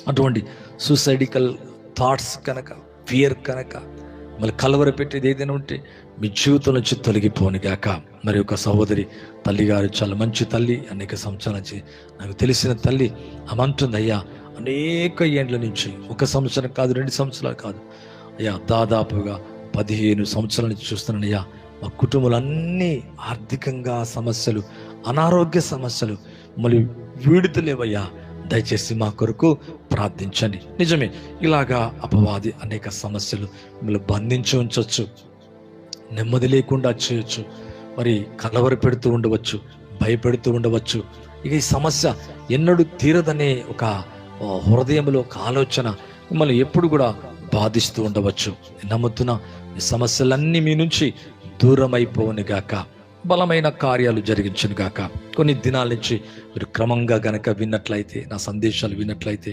అటువంటి suicidal thoughts కనుక, fear కనుక, మళ్ళీ కలవర పెట్టేది ఏదైనా ఉంటే మీ జీవితం నుంచి తొలగిపోను గాక. మరి ఒక సహోదరి తల్లిగారు చాలా మంచి తల్లి, అనేక సంవత్సరాల నుంచి నాకు తెలిసిన తల్లి, ఆమె అంటుంది, అయ్యా అనేక ఏండ్ల నుంచి, 1 సంవత్సరం కాదు, 2 సంవత్సరాలు కాదు అయ్యా, దాదాపుగా 15 సంవత్సరాల నుంచి చూస్తున్నానయ్యా, మా కుటుంబంలో అన్నీ ఆర్థికంగా సమస్యలు, అనారోగ్య సమస్యలు, మళ్ళీ వీడుతలేవయ్యా, దయచేసి మా కొరకు ప్రార్థించండి. నిజమే, ఇలాగా అపవాది అనేక సమస్యలు మిమ్మల్ని బంధించి ఉంచవచ్చు, నెమ్మది లేకుండా చేయొచ్చు, మరి కలవర పెడుతూ ఉండవచ్చు, భయపెడుతూ ఉండవచ్చు. ఇక ఈ సమస్య ఎన్నడూ తీరదనే ఒక హృదయంలో ఒక ఆలోచన మిమ్మల్ని ఎప్పుడు కూడా బాధిస్తూ ఉండవచ్చు. నమ్ముతున్న ఈ సమస్యలన్నీ మీ నుంచి దూరం అయిపోవును గాక, బలమైన కార్యాలు జరిగించును గాక. కొన్ని దినాల నుంచి మీరు క్రమంగా గనక విన్నట్లయితే, నా సందేశాలు విన్నట్లయితే,